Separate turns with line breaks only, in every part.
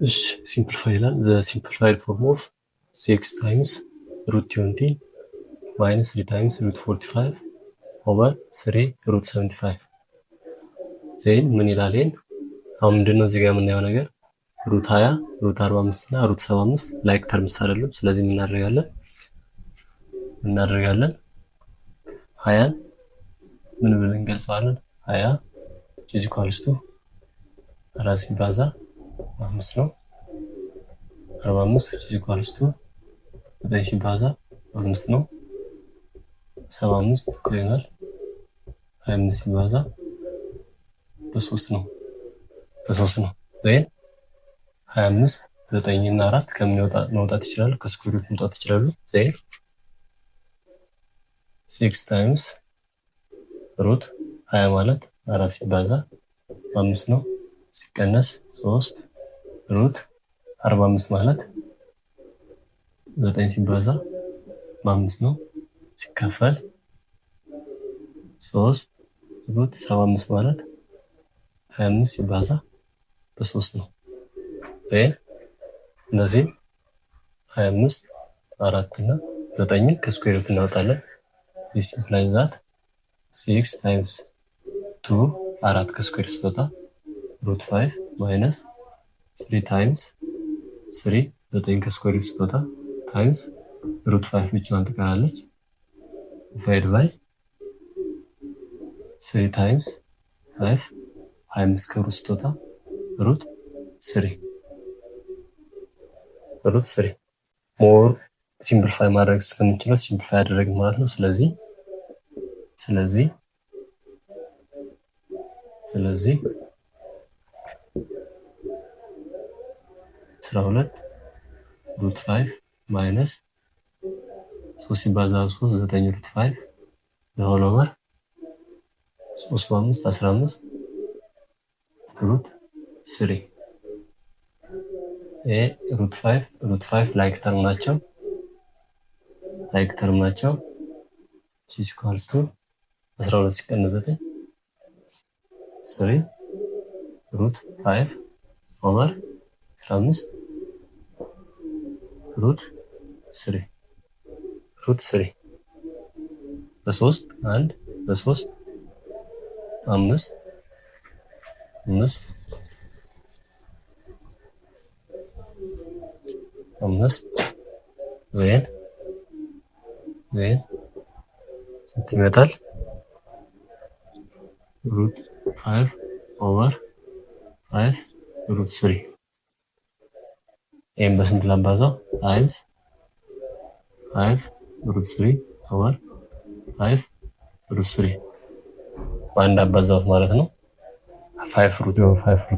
እሺ ሲምፕሊፋይ ይላል። ዘ ሲምፕሊፋይድ ፎርም ኦፍ 6 ታይምስ ሩት 20 ማይነስ 3 ታይምስ ሩት 45 ኦቨር 3 ሩት 75 ዜን ምን ይላል? ይሄን አሁን ምንድነው እዚህ ጋር የምናየው ነገር ሩት 20 ሩት 45 እና ሩት 75 ላይክ ተርምስ አይደለም። ስለዚህ ምን እናደርጋለን 20 ምን ብለን እንገልጸዋለን? 20 ኢዝ ኢኳልስ ቱ 4 ሲባዛ 5 ነው። 45 which is equals to 9 ሲባዛ 5 ነው። 75 ይሆናል 25 ሲባዛ በ3 ነው። ዜን 25 9 እና 4 ከምን መውጣት ይችላሉ? ከስኩዌር ሩት መውጣት ይችላሉ። ዜን 6 ታይምስ ሩት 20 ማለት 4 ሲባዛ 5 ነው ሲቀነስ 3 ሩት 45 ማለት 9 ሲባዛ 5 ነው ሲካፈል 3 ሩት 75 ማለት 25 ሲባዛ በ3 ነው። እነዚህ 25 4 እና 9 ከስኩዌር ሩት እናወጣለን። this implies that 6 times 2 4 ከስኩዌር ስትወጣ ሩት 5 ማይነስ 3 ታይምስ 3 9 ከስኩዌር ስትወጣ ታይምስ ሩት 5 ብቻዋን ትቀራለች ዲቫይድ ባይ 3 ታይምስ 5 25 ከሩት ስትወጣ ሩት 3 ሞር ሲምፕሊፋይ ማድረግ ስለምንችለው ሲምፕሊፋይ አደረግን ማለት ነው። ስለዚህ 12 ሩት 5 ማይነስ 3 ሲባዛ 3 9 ሩት 5 ለሆል ኦቨር 3 በ5 15 ሩት 3 ሩት 5 ላይክ ተርም ናቸው is equals to 12 ሲቀነስ 9 3 ሩት 5 ኦቨር 15 ሩት 3 በ3 1 በ3 5 ዜን ስንት ይመጣል? ሩት 5 ኦቨር 5 ሩት 3 ይሄን በስንት ላባዛው? ታይምስ 5 ሩት 3 ኦቨር 5 ሩት 3 በአንድ አባዛውት ማለት ነው። 5 ሩት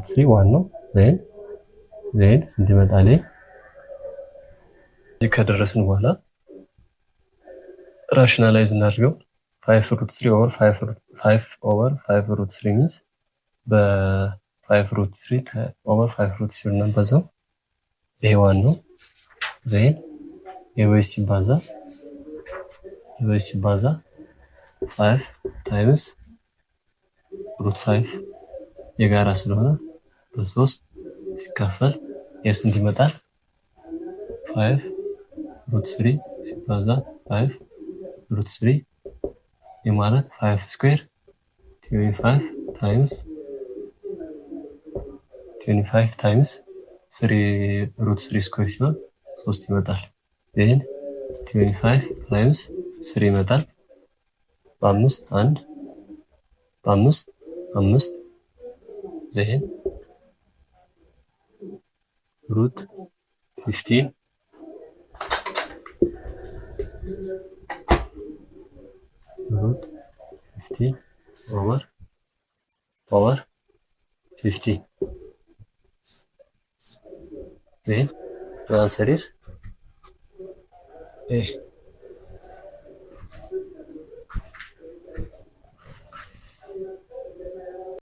3 1 ነው። ዜን ስንት ይመጣል? እዚህ ከደረስን በኋላ ራሽናላይዝ እናድርገው። 5 ሩት 3 ኦቨር 5 ሩት 3 means በ5 ሩት 3 ኦቨር 5 ሩት 3 እናባዛው ይሄ 1 ነው። ዜን የበይ ሲባዛ 5 ታይምስ ሩት 5 የጋራ ስለሆነ በ3 ሲካፈል የስንት ይመጣል? 5 ሩት 3 ሲባዛ 5 ሩት 3 የማለት 5 ስኩዌር 25 ታይምስ 3 ሩት 3 ስኩዌር ሲሆን 3 ይመጣል። ይሄን 25 ታይምስ 3 ይመጣል በ5 ዜን ሩት 15 ኦቨር 15 then the answer is A.